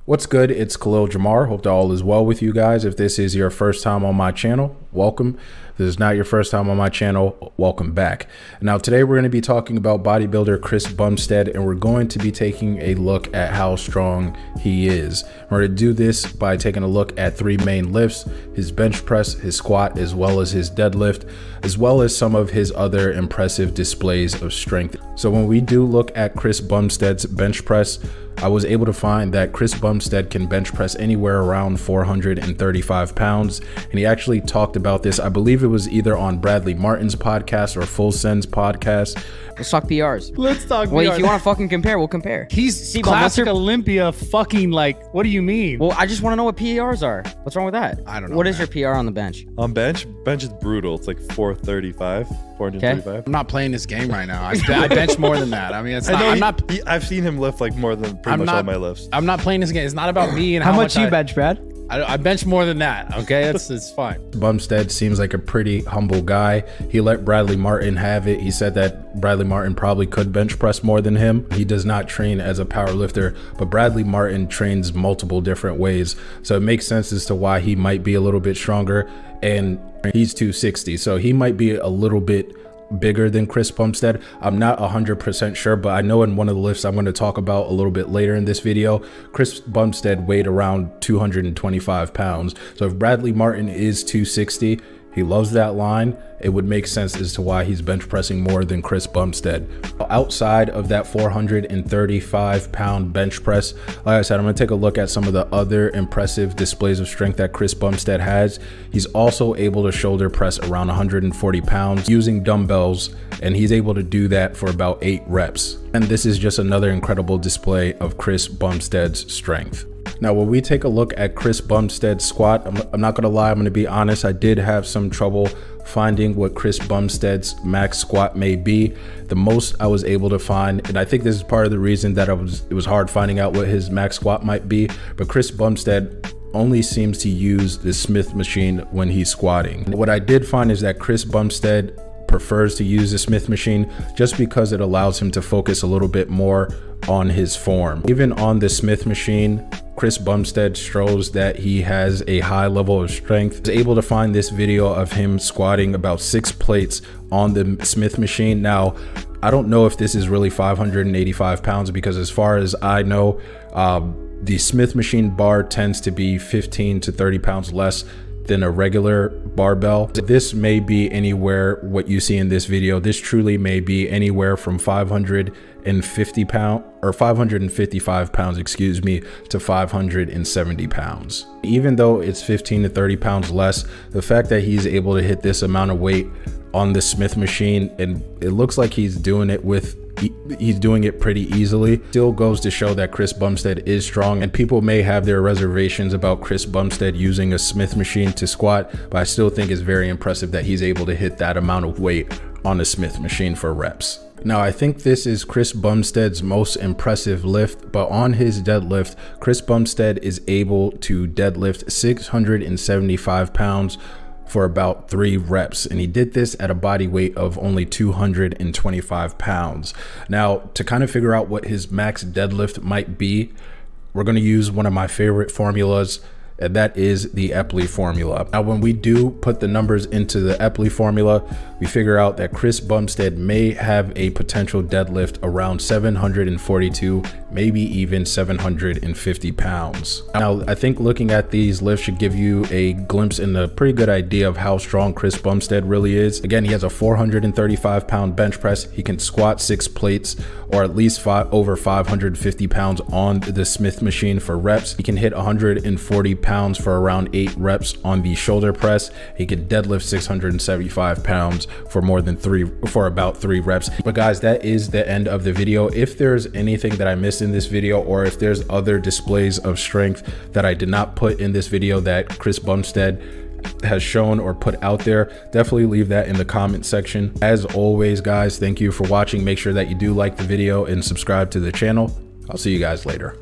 What's good? It's Khalil Jamar. Hope that all is well with you guys. If this is your first time on my channel, welcome. If this is not your first time on my channel, welcome back. Now today we're going to be talking about bodybuilder Chris Bumstead, and we're going to be taking a look at how strong he is. We're going to do this by taking a look at three main lifts: his bench press, his squat, as well as his deadlift, as well as some of his other impressive displays of strength. So when we do look at Chris Bumstead's bench press, I was able to find that Chris Bumstead can bench press anywhere around 435 pounds. And he actually talked about this, I believe it was either on Bradley Martin's podcast or Full Send's podcast. Let's talk PRs. Let's talk PRs. Well, if you want to fucking compare, we'll compare. He's classic Olympia fucking like, what do you mean? Well, I just want to know what PRs are. What's wrong with that? I don't know. What is your PR on the bench? On bench is brutal. It's like 435, 435. I'm not playing this game right now. I bench more than that. I mean, it's not, I've seen him lift like more than pretty much all my lifts. I'm not playing this game. It's not about me and how much you bench, Brad? I bench more than that. Okay, it's fine. Bumstead seems like a pretty humble guy. He let Bradley Martin have it. He said that Bradley Martin probably could bench press more than him. He does not train as a power lifter, but Bradley Martin trains multiple different ways. So it makes sense as to why he might be a little bit stronger, and he's 260. So he might be a little bit bigger than Chris Bumstead. I'm not 100% sure, but I know in one of the lifts I'm going to talk about a little bit later in this video, Chris Bumstead weighed around 225 pounds. So if Bradley Martin is 260, he loves that line, it would make sense as to why he's bench pressing more than Chris Bumstead. Outside of that 435 pound bench press, like I said, I'm going to take a look at some of the other impressive displays of strength that Chris Bumstead has. He's also able to shoulder press around 140 pounds using dumbbells, and he's able to do that for about 8 reps. And this is just another incredible display of Chris Bumstead's strength. Now, when we take a look at Chris Bumstead's squat, I'm not gonna lie, I'm gonna be honest, I did have some trouble finding what Chris Bumstead's max squat may be. The most I was able to find, and I think this is part of the reason that it was hard finding out what his max squat might be, but Chris Bumstead only seems to use the Smith machine when he's squatting. What I did find is that Chris Bumstead prefers to use the Smith machine just because it allows him to focus a little bit more on his form. Even on the Smith machine, Chris Bumstead shows that he has a high level of strength. I was able to find this video of him squatting about 6 plates on the Smith machine. Now, I don't know if this is really 585 pounds because as far as I know, the Smith machine bar tends to be 15 to 30 pounds less than a regular barbell. This may be anywhere, what you see in this video, this truly may be anywhere from 550 pounds or 555 pounds, excuse me, to 570 pounds. Even though it's 15 to 30 pounds less, the fact that he's able to hit this amount of weight on the Smith machine, and it looks like he's doing it pretty easily, still goes to show that Chris Bumstead is strong. And people may have their reservations about Chris Bumstead using a Smith machine to squat, but I still think it's very impressive that he's able to hit that amount of weight on the Smith machine for reps. Now, I think this is Chris Bumstead's most impressive lift, but on his deadlift, Chris Bumstead is able to deadlift 675 pounds for about 3 reps, and he did this at a body weight of only 225 pounds. Now, to kind of figure out what his max deadlift might be, we're going to use one of my favorite formulas, and that is the Epley formula. Now, when we do put the numbers into the Epley formula, we figure out that Chris Bumstead may have a potential deadlift around 742, maybe even 750 pounds. Now, I think looking at these lifts should give you a glimpse and a pretty good idea of how strong Chris Bumstead really is. Again, he has a 435 pound bench press. He can squat 6 plates or at least over 550 pounds on the Smith machine for reps. He can hit 140 pounds for around 8 reps on the shoulder press. He can deadlift 675 pounds for about 3 reps. But guys, that is the end of the video. If there's anything that I missed in this video, or if there's other displays of strength that I did not put in this video that Chris Bumstead has shown or put out there, definitely leave that in the comment section. As always, guys, thank you for watching. Make sure that you do like the video and subscribe to the channel. I'll see you guys later.